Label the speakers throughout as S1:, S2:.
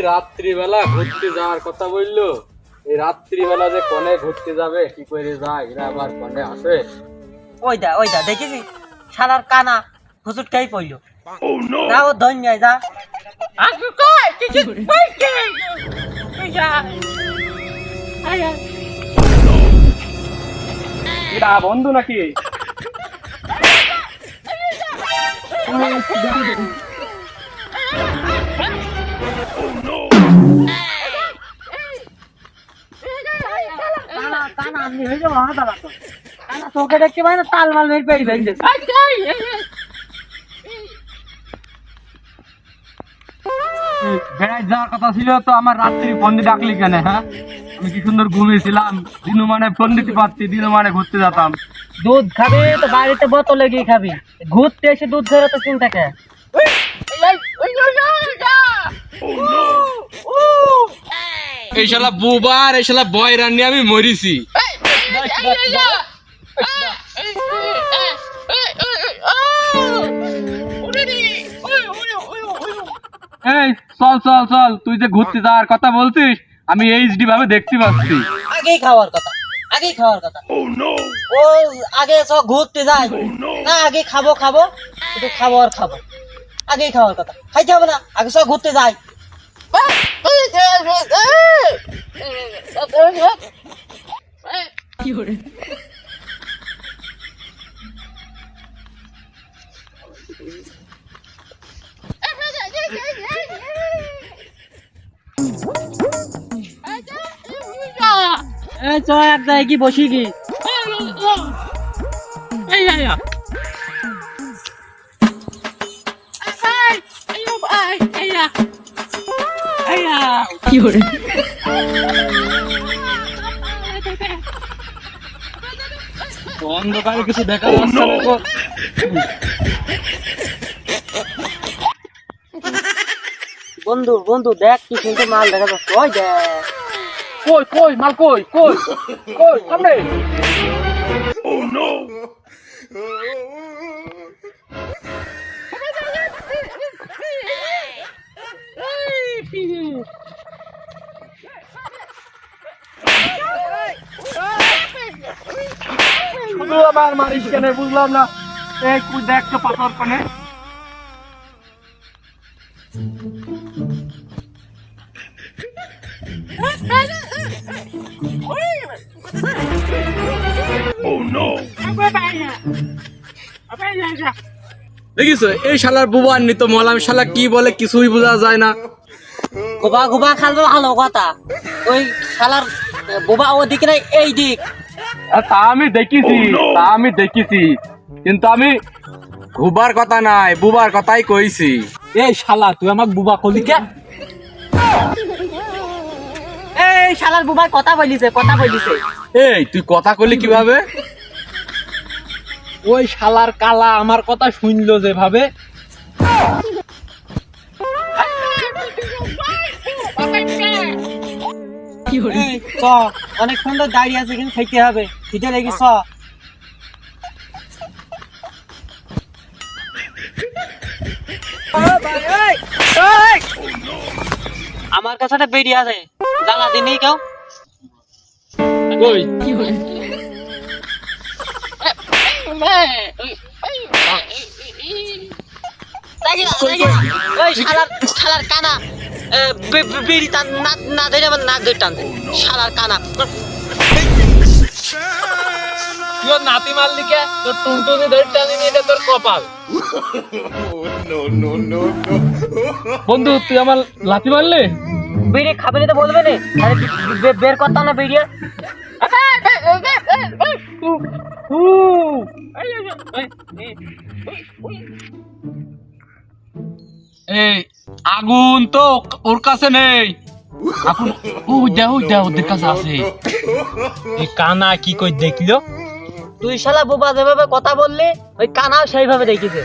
S1: রাত্রিবেলা ঘুরতে যাওয়ার কথা বললো। এই রাত্রিবেলা যে কনে ঘুরতে যাবে, কি করে যায়, এরা আবার কনে আসে?
S2: ওই দা দেখেছি শালার কানা হুজুর খাই পড়লো। যা ও ধন্য যা
S1: এটা বন্ধু নাকি?
S2: তোকে দেখতে পাই না, তাল মাল মেরে পেয়ে ভেঙে
S1: বেড়ায় যাওয়ার কথা ছিল তো আমার রাত্রি ফোন দিয়ে ডাকলি কেন? হ্যাঁ, আমি কি সুন্দর ঘুমিয়েছিলাম, দিনু মানে ফোন দিতে পারছি, দিনু মানে ঘুরতে যেতাম।
S2: দুধ খাবি তো বাড়িতে বোতলে গিয়ে খাবি, ঘুরতে এসে দুধ ধরে তো চিন্তা কে?
S1: এই শালা বুবার, এই শালা বয় রান্নি আমি মরিছি। এই চল চল চল, তুই যে ঘুরতে যাওয়ার কথা বলছিস আমি এইচডি ভাবে দেখতে পাচ্ছি।
S2: আগেই খাওয়ার কথা। ও আগে সব ঘুরতে যায় না, আগে খাবো শুধু খাবো আর খাবো। আগেই খাওয়ার কথা, খাইতে হবে না, আগে সব ঘুরতে যায়। চ এক জায়গায় কি বসি কি
S1: অন্ধকারে কিছু দেখা যাচ্ছে না গো।
S2: বন্ধু দেখ কি সুন্দর মাল দেখা যাচ্ছে। ওই দেখ
S1: কই মাল, কই সামনে। আবার মারিস কেন বুঝলাম না। তুই দেখ তো পাথর কোনে। দেখিস এই শালার বুবা নিত মলাম, শালা কি বলে কিছুই বোঝা যায় না।
S2: গোবা খালবে ভালো কথা, ওই শালার বোবা ও দিক নাই এই দিক।
S1: তা আমি দেখেছি, কিন্তু আমি ঘুবার কথা নাই, বুবার কথাই কইছি।
S3: এই শালা তুই আমাক বুবা কলি কে?
S2: এই শালার বুবার কথা বলিছে।
S1: এই তুই কথা কইলি কিভাবে?
S3: ওই শালার কালা আমার কথা শুনলো যেভাবে।
S2: এই চ, অনেক সুন্দর দাঁড়িয়ে আছে কিন্তু খাইতে হবে, খিদে লেগে চ। আমার কাছে একটা বেরিয়ে আছে, জ্বালা দিনই কেউ।
S1: কই
S2: শালার কানা বেরি না ধরে আমার নাক ধরে টানছে। শালার কানা
S3: তুই নাতি মারলি কে? তোর টুনটুনি ধরে টানি নিয়ে তোর কপাল। বন্ধু তুই আমার লাথি মারলে?
S2: বেরি খাবে না তো বলবে না, বের করতাম না বেরিয়ে।
S1: এই আগুন তো ওর কাছে নেই, আগুন ওদের কাছে আছে।
S3: এই কানা কি কই দেখলো?
S2: তুই শালা বোবা যেভাবে কথা বললি, ওই কানাও সেইভাবে দেখিছে।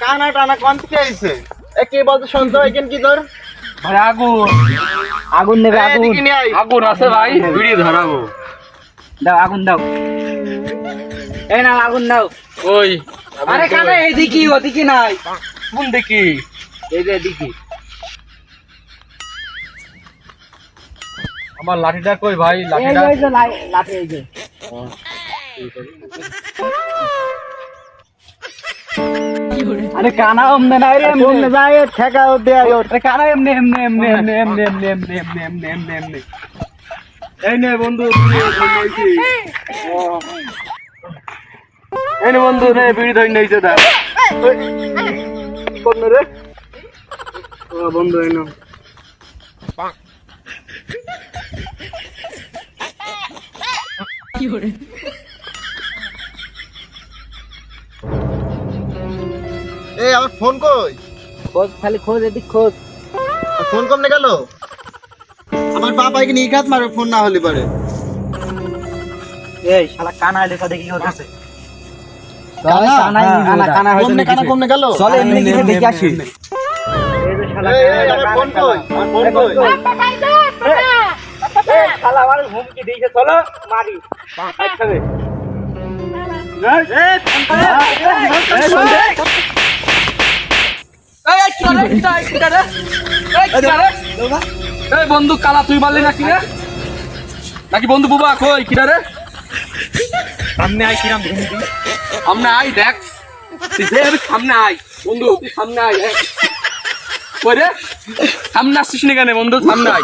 S4: কানা টানা কোন থেকে আইছে? এ কে বলতে শুনতো এখান কি তোর?
S1: ভাই আগুন
S2: আগুন নেবে আগুন
S1: আগুন আছে ভাই, বিড়ি ধরাবো।
S2: দাও আগুন দাও এই নাও আগুন দাও
S1: ওই
S2: আরে কানে এদিকে ওদিকে নাই
S1: কোন দেখি?
S2: এই যে এদিকে
S1: আমার লাঠিটা কই ভাই?
S2: এই
S1: লাঠিটা
S2: যে লাঠি এই যে আরে কানা এমনে নাই রে এমনে যায় ঠেকাও দেয় আরে কানা এমনে এমনে এমনে এমনে এমনে এমনে এমনে এমনে এমনে এমনে এমনে
S1: এই নে বন্ধু, এই নে বন্ধু, নে বিড়ি ধরে নিয়েছে। দেখ কোন রে বন্ধু, এই না
S4: এই আমার ফোন কই?
S2: খোঁজ খালি খোঁজ এদিক খোঁজ
S4: ফোন কমনে গেল? আমার বাবাকে নিয়ে খাত মারবে ফোন না হলে পারে।
S2: এই শালা কানা লেখা দেখি হচ্ছে
S4: কমনে গেল?
S2: চলে এমনি গিয়ে দেখে আসি
S4: আমার ফোন কই? আমার ফোন কই?
S2: শালা আমার হুমকি দিয়েছে চলো মারি একসাথে
S1: এই বন্ধু কালা তুই মারলি নাকি রে? নাকি বন্ধু বুবা কই কিরা রে?
S2: সামনে আই কিরাম
S1: সামনে আই দেখ, তুই যে আমি সামনে আই বন্ধু, তুই সামনে আই। কই রে? সামনে আসছিস না কেন বন্ধু? সামনে আই।